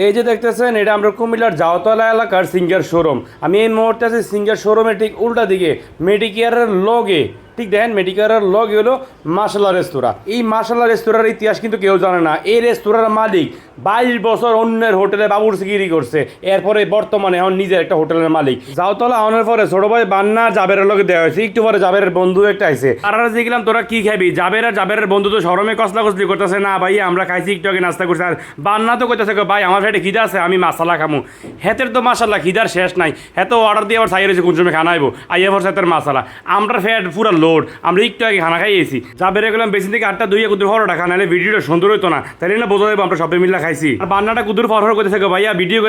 এই যে দেখতেছেন এটা আমরা কুমিল্লার জাওতলা এলাকার সিঙ্গার শোরুম। আমি এই মুহূর্তে আছি সিঙ্গার শোরুমের ঠিক উল্টা দিকে মেডিকেয়ারের লগে, ঠিক দেখেন মেডিকেয়ারের লগে হলো মাসাল্লাহ রেস্তোরাঁ। এই মাসাল্লাহ রেস্তোরাঁর ইতিহাস কিন্তু কেউ জানে না। এই রেস্তোরাঁর মালিক 22 বছর অন্যের হোটেলে বাবুর্চিগিরি করছে, এরপরে বর্তমানে এখন নিজের একটা হোটেলের মালিক। জাওতলা আনার পরে ছোট ভাই বান্না জাবেরের লগে দেওয়া হয়েছে, একটু পরে জাবেরের বন্ধু একটা আইছে। তারা দেখলাম তোরা কি খাবি, জাবেরের বন্ধু তো শরমে কসলা কসলি করতেছে, না ভাই আমরা খাইছি একটু আগে নাস্তা করছি। আর বান্না তো কইতেছে ভাই আমার সাইডে খিদা আছে, আমি মাসালা খামু। হেতের তো মাসাল্লাহ খিদার শেষ নাই, হেতে অর্ডার দিয়ে আবার চাই রয়েছে কোন সময় খানা আইবো, আইয়া পর হেতের মাসালা। আমরা ফ্যাট পুরো লোড, আমরা একটু আগে খানা খাইয়েছি। জাবেরে গেলাম বেশি থেকে 8টা 2 কুদুর ফরোটা খানা, নাহলে ভিডিওটা সুন্দর হইতো না, তাহলে না বোঝা যাবো আমরা সবাই মিল্লা খাইছি। আর বান্নাটা কুদুর ফরফর করতে থাকে ভাইয়া ভিডিও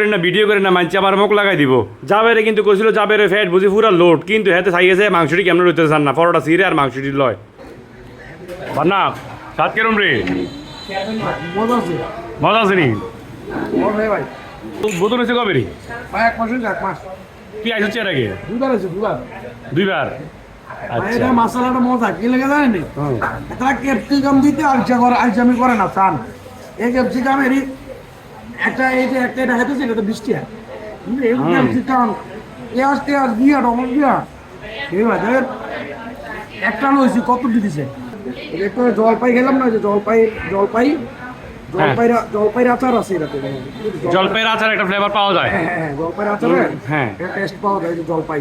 করেন না মানছি আমার মুখ লাগাই দিব। জাবেরে কিন্তু কইছিল জাবেরে ফ্যাট বুঝি পুরো লোড, কিন্তু হেতে চাইয়েছে মাংসটি কেমন হইতে চান না, পরোটা সিরে আর মাংসটি লয়। বান্না সাত কেরম রে, মজা আছে নি বোতল হয়েছে কবে রে? কি আইসছে এর আগে? দুইবার। আচ্ছা মশলাটা মজা কি লেগে জানেন এটা ক্যাপসিকাম দিতে আলচামি করে না চান। এই ক্যাপসিকামের একটা এটা হেঁটেছে এটা তো বৃষ্টি হয় ক্যাপসিকাম পেঁয়াজ দিয়া টমেটো দিয়া ঠিক আছে। একটা লইছি কত দিতেছে একটু জলপাই খেলাম না, যে জলপাইয়ের আচার আছে এটাতে। জলপাইয়ের আচার একটা ফ্লেভার পাওয়া যায়। হ্যাঁ জলপাইয়ের আচারের হ্যাঁ টেস্ট পাওয়া যায়, জলপাই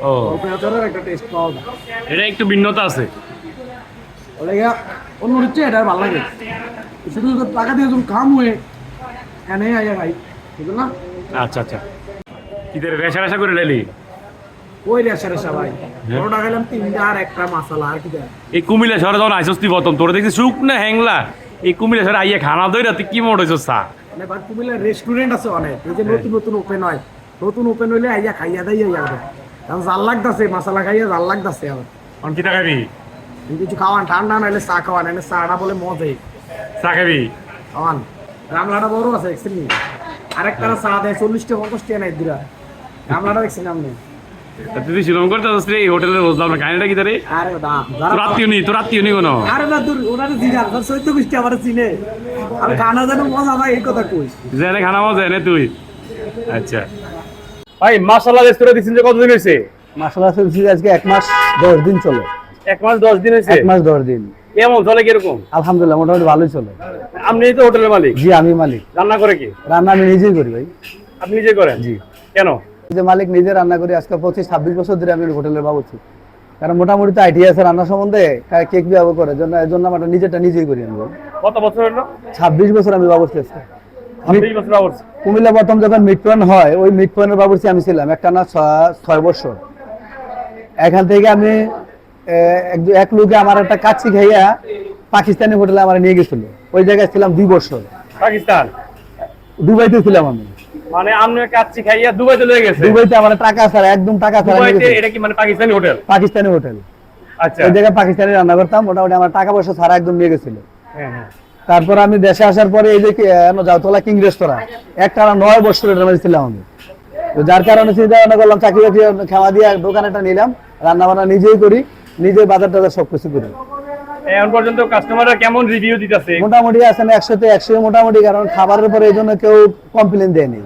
ও জলপাই আচারের একটা টেস্ট পাওয়া যায়। এটা একটু ভিন্নতা আছে, ওটা অন্য হচ্ছে এটা ভালো লাগে। শুধু টাকা দিয়ে তুমি খাম হয়ে এনে আইয়া ভাই বুঝলো না। আচ্ছা আচ্ছা কি রেশা করে লেলি ওই রেশা ভাই বড়টা খেলাম 3টা আর একটা মশলা আর কি দেয়। এই কুমিল্লা শহরে যখন আইসস তুই প্রথম তোরা দেখছি সুখ না হ্যাংলা, এই কুমিল্লা শহরে আইয়া খানা দইরা তুই কি মোট হইছ চা? মানে ভাই কুমিল্লার রেস্টুরেন্ট আছে অনেক, এই যে নতুন ওপেন হয়, নতুন ওপেন হইলে আইয়া খাইয়া দেয় যাবে। কারণ জাল লাগতেছে মশলা খাইয়া জাল লাগতেছে। আবার অন কি খাবি? কিছু খাওয়ান ঠান্ডা নাহলে চা খাওয়ান, এনে চাটা বলে মজাই চা খাবি খাওয়ান। গামলাটা বড় আছে দেখছেন, আরেকটা চা দেয় 40 টাকা 50 টাকা নাই দুরা। গামলাটা দেখছেন আপনি? তুই শিলং করতে আসছিস এই হোটেলে বসলাম না, কাহিনীটা কি তারে? আরে দাম তোর আত্মীয় নি কোনো? আরে না দূর ওনারে জিগার 14 20 টাকা চিনে। আর খানা যেন মজা ভাই এই কথা কই জেনে খানা মজা এনে তুই। আচ্ছা ভাই মাশাআল্লাহ রেস্তোরাঁ দিছেন যে কতদিন হইছে? মাশাআল্লাহ চলছে আজকে 1 মাস 10 দিন চলে। 1 মাস 10 দিন হইছে? 1 মাস 10 দিন। কেমন চলে কিরকম? আলহামদুলিল্লাহ মোটামুটি ভালোই চলে। আপনি তো হোটেলের মালিক? জি আমি মালিক। রান্না করে কি? রান্না আমি নিজেই করি ভাই। আপনি নিজে করেন? জি। কেন? যে মালিক নিজে রান্না করি, আজকে 25-26 বছর ধরে আমি হোটেলের বাবুর্চি। কারণ মোটামুটি তো আইডিয়া আছে রান্না সম্বন্ধে, কেক বিভাগ করে এজন্য আমরা নিজেই করি। আমি কত বছর হলো? 26 বছর আমি বাবুর্চি আছি। 26 বছর বাবুর্চি। কুমিল্লা প্রথম যখন মিটপয়েন্ট হয় ওই মিটপয়েন্টের বাবুর্চি আমি ছিলাম একটা না 6 বছর। এখান থেকে আমি এক লোকে আমার একটা কাচ্চি খাইয়া পাকিস্তানি হোটেলে আমার নিয়ে গেছিল, ওই জায়গায় ছিলাম 2 বছর। পাকিস্তান? দুবাইতে ছিলাম আমি। মানে আপনি কাচ্চি খাইয়া দুবাইতে লয়ে গেছে? দুবাইতে আমার টাকা ছাড়া, একদম টাকা ছাড়া। দুবাইতে এটা কি মানে পাকিস্তানি হোটেল? পাকিস্তানি হোটেল। আচ্ছা ওই জায়গায় পাকিস্তানি রান্না করতাম, মোটামুটি আমার টাকা পয়সা ছাড়া একদম নিয়ে গেছিল। হ্যাঁ হ্যাঁ। তারপর আমি দেশে আসার পরে এই যে জাওতলা কিং রেস্তোরাঁ একটা 9 বছর এটার মধ্যে ছিলাম আমি। তো যার কারণে চিন্তা ভাবনা করলাম চাকরি বাকরি খাওয়া দিয়ে দোকান একটা নিলাম, রান্না বান্না নিজেই করি, নিজেই বাজার টাজার সবকিছু করি। এখন পর্যন্ত কাস্টমাররা কেমন রিভিউ দিতেছে? মোটামুটি আছেন 100-তে 100 মোটামুটি, কারণ খাবারের পরে এই জন্য কেউ কমপ্লেন দেয়নি।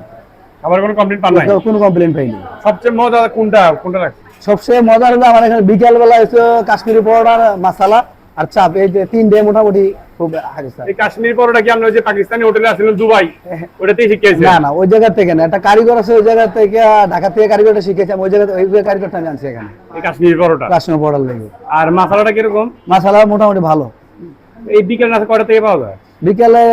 আবার কোনো কমপ্লেইন পান নাই? কোনো কমপ্লেন পাইনি। সবচেয়ে মজা কোনটা রাখছে? সবচেয়ে মজার হলো আমার এখানে বিকাল বেলা হচ্ছে কাশ্মীরি পরোটা, মাসালা আর চাপ, এই যে 3 মোটামুটি খুব হারিসা। এই কাশ্মীরি পরোটা কি আপনি ওই যে পাকিস্তানি হোটেলে আছিলেন দুবাই ওটাতেই শিখিয়েছেন? না ওই জায়গা থেকে না, একটা কারিগর আছে ওই জায়গা থেকে, ঢাকা থেকে কারিগরটা শিখেছি আমি, ওই জায়গা ওই কারিগরটা আমি আনছি এখানে এই কাশ্মীরি পরোটা। কাশ্মীরি পরোটার লাগে। আর মশলাটা কিরকম? মশলা মোটামুটি ভালো। এই বিকেল নাস্তা কয়টা থেকে পাওয়া যায়? বিকেলে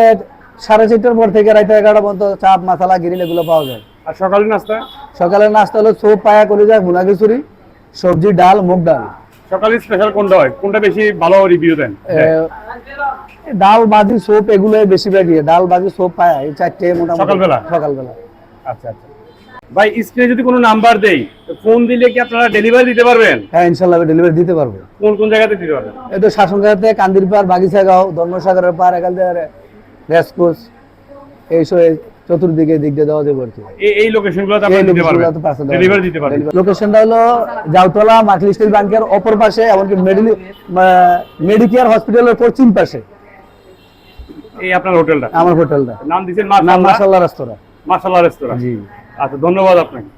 4:30টার পর থেকে রাত 11টা পর্যন্ত চাপ, মশলা, গ্রিল এগুলো পাওয়া যায়। আর সকালের নাস্তা? সকালের নাস্তা হলো সোপ, পায়া, কলিজা, ভুনা খিচুড়ি, সবজি, ডাল, মুগ ডাল। সকালে স্পেশাল কোনটা হয়, কোনটা বেশি ভালো রিভিউ দেন? ডাল, বাজি, সোপ এগুলো বেশিরভাগ ডাল, বাজি, সোপ, পায়া, এই 4টে মোটামুটি সকালবেলা। আচ্ছা আচ্ছা ভাই, স্ক্রিনে যদি কোনো নাম্বার দেই ফোন দিলে কি আপনারা ডেলিভারি দিতে পারবেন? হ্যাঁ ইনশাআল্লাহ ডেলিভারি দিতে পারবো। কোন কোন জায়গাতে দিতে পারবেন? এই তো শাসনঘাটে, কান্দিরপাড়, বাগিচাগাঁও, ধর্মসাগরের পার, এখান থেকে রেসকোর্স, এইসব চতুর্দিকে দিক দিয়ে দেওয়া যাবে আর কি। এই লোকেশনগুলোতে আপনি দিতে পারবেন, ডেলিভারি দিতে পারবেন। লোকেশনটা হলো জাওতলা মার্কেট স্টেট ব্যাংকের অপর পাশে, এমনকি মেডিকেয়ার হসপিটালের পশ্চিম পাশে। এই আপনার হোটেলটা, আমার হোটেলটা নাম দিয়েছেন নাম মাশাআল্লাহ মাশাআল্লাহ রেস্তোরাঁ। মাশাআল্লাহ রেস্তোরাঁ। জি। আচ্ছা, ধন্যবাদ আপনাকে।